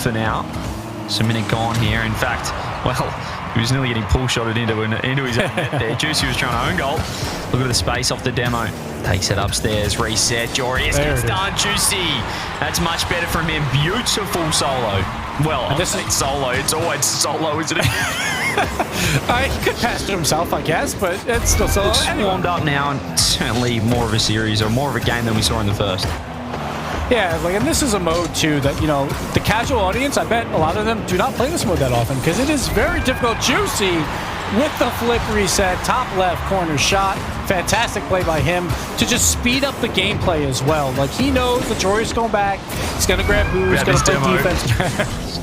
for now. Just a minute gone here. In fact, well, he was nearly getting pull-shotted into his own net there. Juicy was trying to own goal. Look at the space off the demo. Takes it upstairs, reset. Jorius gets done. Juicy. That's much better from him. Beautiful solo. Well, this is solo. It's always solo, isn't it? He could pass to himself, I guess, but it's still solo. It's warmed up now, and certainly more of a series or more of a game than we saw in the first. Yeah, like, and this is a mode too that, you know, the casual audience, I bet a lot of them do not play this mode that often because it is very difficult. Juicy with the flick reset, top left corner shot. Fantastic play by him to just speed up the gameplay as well. Like, he knows that Jorius going back. He's going to grab boost, going to play defense.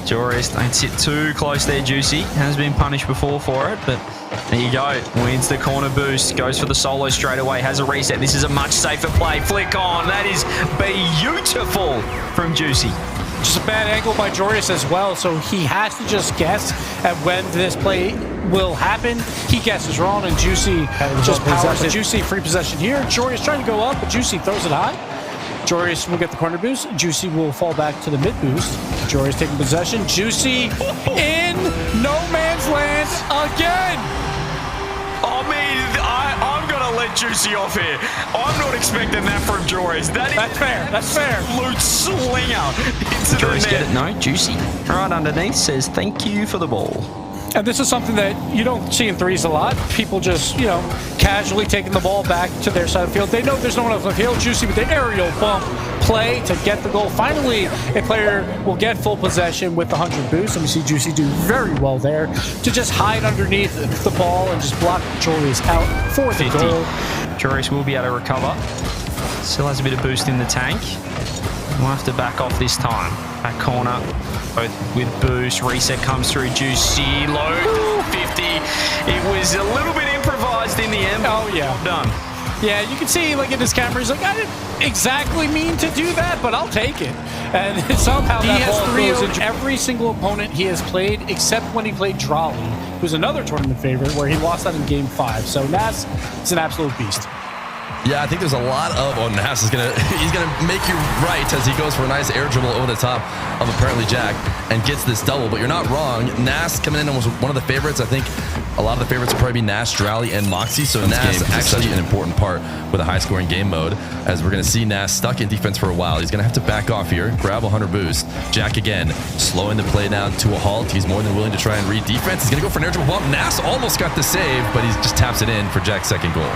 Jorius don't sit too close there, Juicy. Has been punished before for it, but there you go. Wins the corner boost. Goes for the solo straight away. Has a reset. This is a much safer play. Flick on. That is beautiful from Juicy. Just a bad angle by Jorius as well, so he has to just guess at when this play will happen. He guesses wrong, and Juicy just powers it. Juicy free possession here. Jorius trying to go up, but Juicy throws it high. Jorius will get the corner boost. Juicy will fall back to the mid boost. Jorius taking possession. Juicy in no man's land again. I mean, I'm going to let Juicy off here. I'm not expecting that from Jorius. That's fair. That's fair. Absolute slinger into Jorius the net. Get it? No, Juicy. Right underneath says thank you for the ball. And this is something that you don't see in threes a lot. People just, you know, casually taking the ball back to their side of the field. They know there's no one else on the field. Juicy with the aerial bump play to get the goal. Finally, a player will get full possession with the 100 boost. And we see Juicy do very well there to just hide underneath the ball and just block Jorius out for the goal. Jorius will be able to recover. Still has a bit of boost in the tank. We'll have to back off this time. Back corner, both with boost. Reset comes through. Juicy, low 50. It was a little bit improvised in the end. Oh, yeah. Done. Yeah, you can see, like, in his camera, he's like, I didn't exactly mean to do that, but I'll take it. And somehow he has 3-0 every single opponent he has played, except when he played Trolley, who's another tournament favorite, where he lost that in Game 5. So Nas is an absolute beast. Yeah, I think there's a lot of, Nas is he's gonna make you right as he goes for a nice air dribble over the top of apparently Jack and gets this double, but you're not wrong. Nas coming in was one of the favorites. I think a lot of the favorites will probably be Nash, Drally, and Moxie, so Nas actually an important part with a high-scoring game mode, as we're gonna see Nas stuck in defense for a while. He's gonna have to back off here, grab a 100 boost. Jack again, slowing the play down to a halt. He's more than willing to try and read defense. He's gonna go for an air dribble bump. Nas almost got the save, but he just taps it in for Jack's second goal.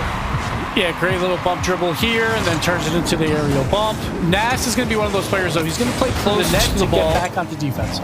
Yeah, great little bump dribble here, and then turns it into the aerial bump. Nas is going to be one of those players, though. He's going to play close to the ball, get back onto defense.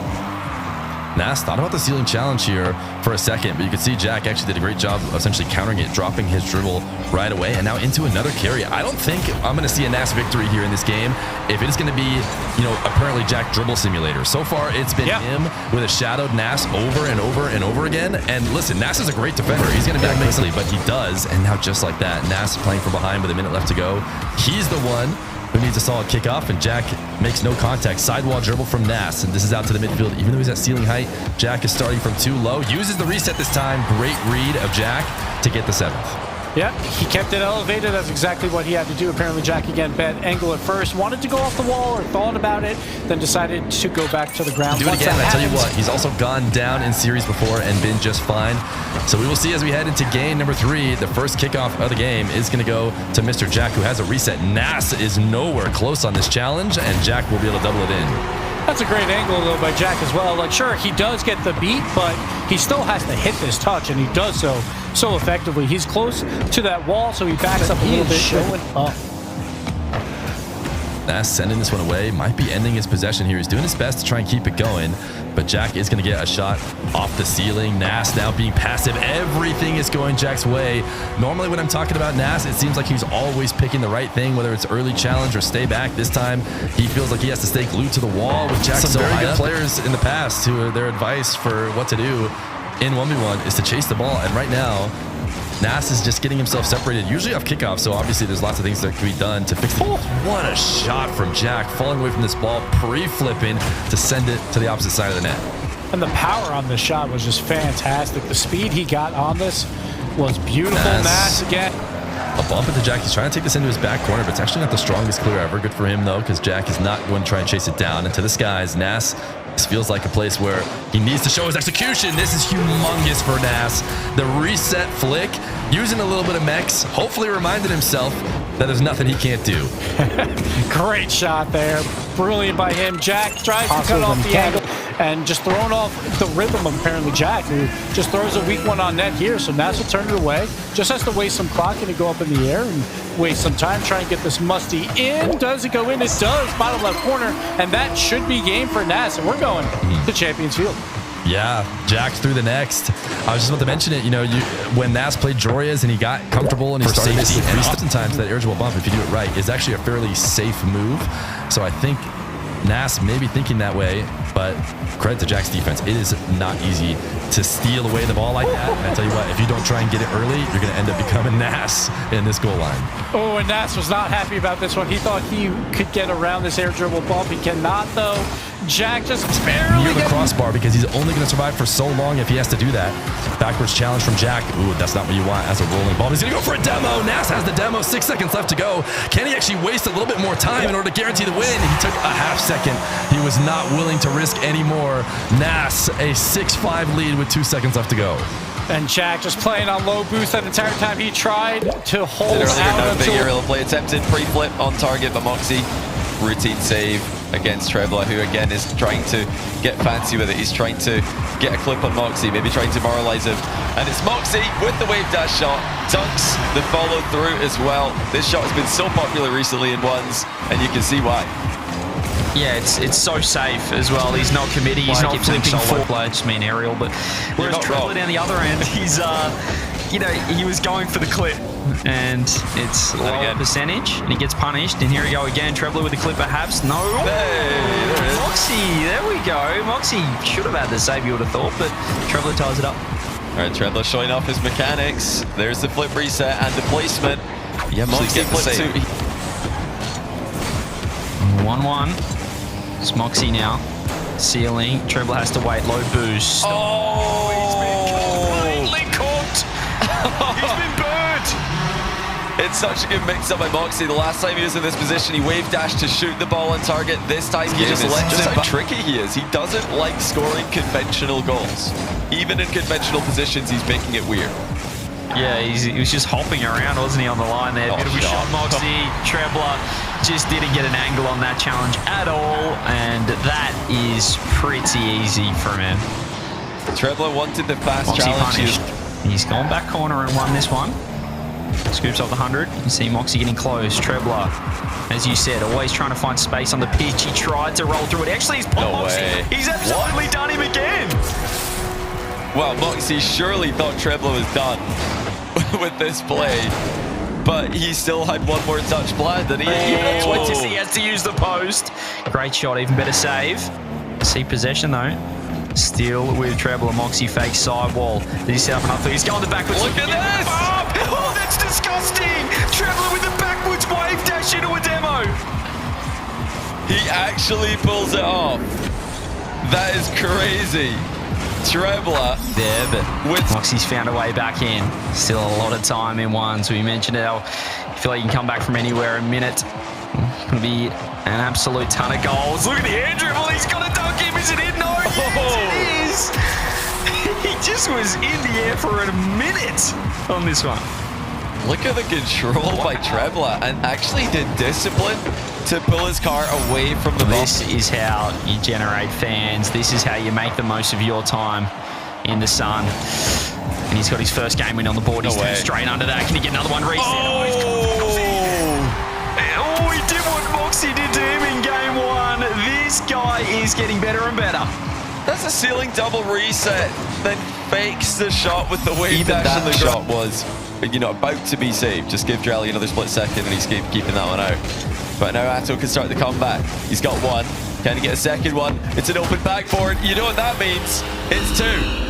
Nas thought about the ceiling challenge here for a second, but you can see Jack actually did a great job of essentially countering it, dropping his dribble right away, and now into another carry. I don't think I'm going to see a Nas victory here in this game if it is going to be, you know, apparently Jack dribble simulator. So far, it's been him with a shadowed Nas over and over and over again. And listen, Nas is a great defender. He's going to be easily, but he does. And now just like that, Nas playing from behind with a minute left to go. He's the one who needs a solid kickoff, and Jack makes no contact. Sidewall dribble from Nas, and this is out to the midfield. Even though he's at ceiling height, Jack is starting from too low. Uses the reset this time. Great read of Jack to get the 7th. Yep, he kept it elevated. That's exactly what he had to do. Apparently, Jack again bet angle at first, wanted to go off the wall or thought about it, then decided to go back to the ground. Do it again. I tell you what, he's also gone down in series before and been just fine. So we will see as we head into game number 3. The first kickoff of the game is going to go to Mr. Jack, who has a reset. Nas is nowhere close on this challenge, and Jack will be able to double it in. That's a great angle, though, by Jack as well. Like, sure, he does get the beat, but he still has to hit this touch, and he does so effectively. He's close to that wall, so he backs up a little bit, showing up. Nas sending this one away, might be ending his possession here. He's doing his best to try and keep it going, but Jack is going to get a shot off the ceiling. Nas now being passive. Everything is going Jack's way. Normally when I'm talking about Nas, it seems like he's always picking the right thing, whether it's early challenge or stay back. This time, he feels like he has to stay glued to the wall with Jack. Some very good players in the past who their advice for what to do in 1v1 is to chase the ball, and right now, Nas is just getting himself separated, usually off kickoff, so obviously there's lots of things that can be done to fix it. What a shot from Jack, falling away from this ball, pre-flipping to send it to the opposite side of the net. And the power on this shot was just fantastic. The speed he got on this was beautiful. Nas again. A bump into Jack. He's trying to take this into his back corner, but it's actually not the strongest clear ever. Good for him, though, because Jack is not going to try and chase it down into the skies. Nas This feels like a place where he needs to show his execution. This is humongous for Nas. The reset flick, using a little bit of mechs, hopefully reminded himself that there's nothing he can't do. Great shot there. Brilliant by him. Jack tries to cut off the angle and just throwing off the rhythm of apparently Jack, who just throws a weak one on net here. So Nas will turn it away. Just has to waste some clock and go up in the air and waste some time trying to get this Musty in. Does it go in? It does. Bottom left corner. And that should be game for Nas. And we're going to Champions Field. Yeah, Jack through the next. I was just about to mention it. You know, when Nas played Joria's and he got comfortable and he started missing, and oftentimes that irritable bump, if you do it right, is actually a fairly safe move. So I think Nas may be thinking that way, but credit to Jack's defense. It is not easy to steal away the ball like that. And I tell you what, if you don't try and get it early, you're going to end up becoming Nas in this goal line. Oh, and Nas was not happy about this one. He thought he could get around this air dribble bump. He cannot, though. Jack just barely near the crossbar because he's only going to survive for so long if he has to do that. Backwards challenge from Jack. Ooh, that's not what you want as a rolling ball. He's going to go for a demo. Nas has the demo. 6 seconds left to go. Can he actually waste a little bit more time in order to guarantee the win? He took a half second. He was not willing to risk any more. Nas, a 6-5 lead with 2 seconds left to go. And Jack just playing on low boost that entire time. He tried to hold out. Big aerial play attempted, pre-flip on target, but Moxie, routine save against Trebla, who again is trying to get fancy with it. He's trying to get a clip on Moxie, maybe trying to moralize him. And it's Moxie with the wave dash shot, dunks the follow through as well. This shot has been so popular recently in ones, and you can see why. Yeah, it's so safe as well. He's not committing. He's not flipping forward. I just mean aerial, but whereas Trebla down the other end, he's you know, he was going for the clip, and it's low percentage, and he gets punished. And here we go again. Trebla with the clip, perhaps. No. Hey, Moxie, there we go. Moxie should have had the save, you would have thought, but Trebla ties it up. All right, Trebla showing off his mechanics. There's the flip reset and the placement. Yeah, Moxie flip too. 1-1. It's Moxie now. Ceiling. Trebla has to wait. Low boost. Oh, he's been completely cooked. He's been burnt. It's such a good mix-up by Moxie. The last time he was in this position, he wave dashed to shoot the ball on target. This time he just lets him. How tricky he is. He doesn't like scoring conventional goals. Even in conventional positions, he's making it weird. Yeah, he was just hopping around, wasn't he, on the line there? Beautiful shot, Moxie. Trebla just didn't get an angle on that challenge at all, and that is pretty easy for him. Trebla wanted the fast Moxie challenge. Punished. He's gone back corner and won this one. Scoops off the 100. You see Moxie getting close. Trebla, as you said, always trying to find space on the pitch. He tried to roll through it. Actually, he's popped Moxie. He's absolutely done him again. Well, Moxie surely thought Trebla was done with this play, but he still had one more touch planned, and he has to use the post. Great shot, even better save. See possession though. Still with Trebla. Moxie fake sidewall. Did he set up another? He's going the backwards. Look at this! Oh, that's disgusting! Trebla with the backwards wave dash into a demo. He actually pulls it off. That is crazy. Trebla there, but with Moxie's found a way back in. Still a lot of time in one, so we mentioned it. I feel like you can come back from anywhere in a minute. It's going to be an absolute ton of goals. Look at the air dribble. He's got to dunk him. Is it in? No, yes, it is. He just was in the air for a minute on this one. Look at the control by Trebla, and actually the discipline to pull his car away from the ball. This is how you generate fans. This is how you make the most of your time in the sun. And he's got his first game win on the board. He's straight under that. Can he get another one? Reset. Oh, he did what Moxie did to him in game one. This guy is getting better and better. That's a ceiling double reset, then fakes the shot with the wave dash. Even that shot was, you know, about to be saved. Just give Drelly another split second, and he's keeping that one out. But now Atto can start the comeback. He's got one. Can he get a second one? It's an open backboard. You know what that means? It's two.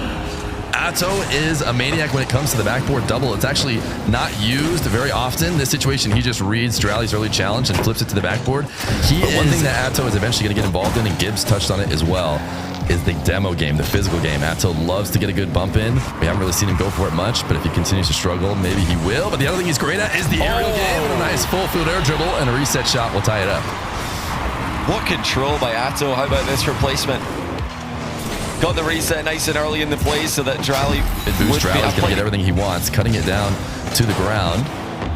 Atto is a maniac when it comes to the backboard double. It's actually not used very often. This situation, he just reads Drally's early challenge and flips it to the backboard. One thing that Atto is eventually going to get involved in, and Gibbs touched on it as well, is the demo game, the physical game. Atto loves to get a good bump in. We haven't really seen him go for it much, but if he continues to struggle, maybe he will. But the other thing he's great at is the aerial game, and a nice full field air dribble, and a reset shot will tie it up. What control by Atto. How about this replacement? got the reset nice and early in the play so that Drally It boosts Drally's going to get everything he wants, cutting it down to the ground.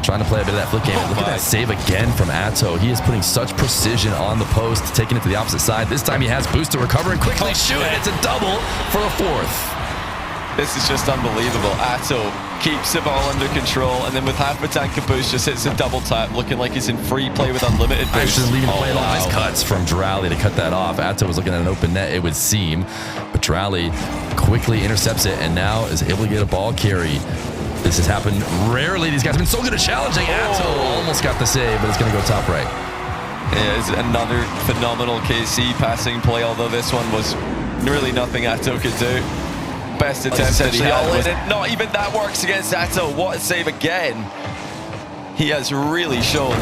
Trying to play a bit of that flip game. Look at that save again from Atto. He is putting such precision on the post, taking it to the opposite side. This time he has boost to recover and quickly shoot it. It's a double for a fourth. This is just unbelievable. Atto keeps the ball under control, and then with half a tank of boost, just hits a double tap, looking like he's in free play with unlimited boost. Actually leaving the play alone. Nice cuts from Drally to cut that off. Atto was looking at an open net, it would seem, but Drally quickly intercepts it and now is able to get a ball carry. This has happened rarely. These guys have been so good at challenging. Atto almost got the save, but it's going to go top right. Yeah, it's another phenomenal KC passing play, although this one was really nothing Atto could do. Best attempt that he had was, not even that works against Atto. What a save again. He has really shown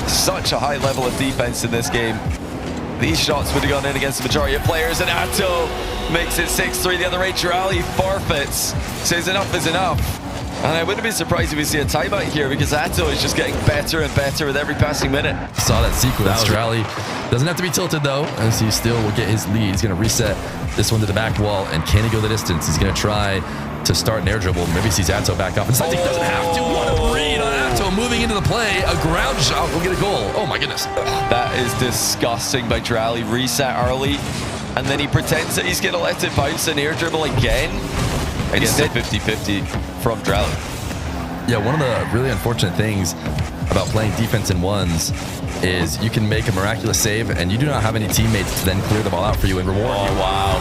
such a high level of defense in this game. These shots would have gone in against the majority of players, and Atto makes it 6-3 the other way. Rally forfeits, says enough is enough. And I wouldn't be surprised if we see a timeout here because Atto is just getting better and better with every passing minute. Saw that sequence. Rally doesn't have to be tilted though, as he still will get his lead. He's going to reset this one to the back wall, and can he go the distance? He's going to try to start an air dribble. Maybe sees Atto back up. And he doesn't have to. What a read on Atto moving into the play. A ground shot will get a goal. Oh my goodness. That is disgusting by Drally. Reset early, and then he pretends that he's going to let it bounce an air dribble again. It's 50-50 from Drally. Yeah, one of the really unfortunate things about playing defense in ones is you can make a miraculous save and you do not have any teammates to then clear the ball out for you and reward you. Wow.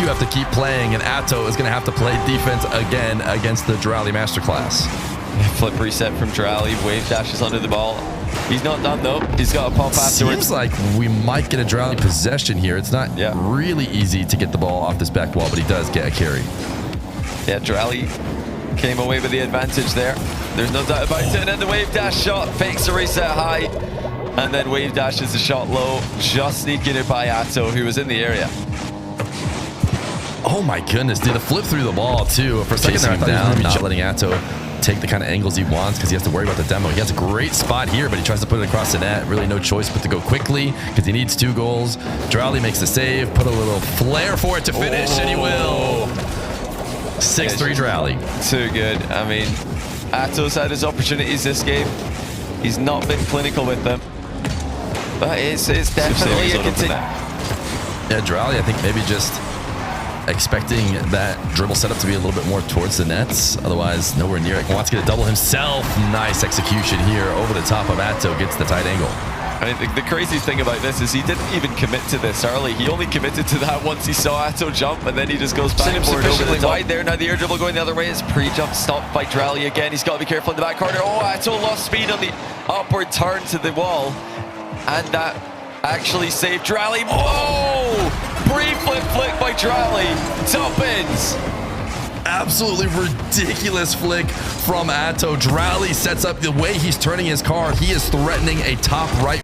You have to keep playing, and Atto is going to have to play defense again against the Drally Masterclass. Flip reset from Drally. Wave dashes under the ball. He's not done though. He's got a pump afterwards. Seems like we might get a Drally possession here. It's not really easy to get the ball off this back wall, but he does get a carry. Yeah, Drally came away with the advantage there. There's no doubt about it. And then the wave dash shot fakes a reset high. And then wave dashes the shot low, just sneaking it by Atto, who was in the area. Oh my goodness, dude. The flip through the ball too. For a second there, I thought he was not letting Atto take the kind of angles he wants because he has to worry about the demo. He has a great spot here, but he tries to put it across the net. Really no choice but to go quickly because he needs 2 goals. Drally makes the save, put a little flair for it to finish, and he will. 6-3 Drally. Too good. I mean, Atto's had his opportunities this game. He's not been clinical with them. But it's definitely a continue. Yeah, Drally, I think maybe just expecting that dribble setup to be a little bit more towards the nets. Otherwise, nowhere near it. Wants to get a double himself. Nice execution here over the top of Atto. Gets the tight angle. I mean, the crazy thing about this is he didn't even commit to this early. He only committed to that once he saw Atto jump, and then he just goes back sufficiently wide there. Now the air dribble going the other way. It's pre-jump stopped by Drally again. He's got to be careful in the back corner. Oh, Atto lost speed on the upward turn to the wall, and that actually saved Drally. Oh! Pre-flip flick by Drally. Top ends. Absolutely ridiculous flick from Atto. Drally sets up the way he's turning his car. He is threatening a top right.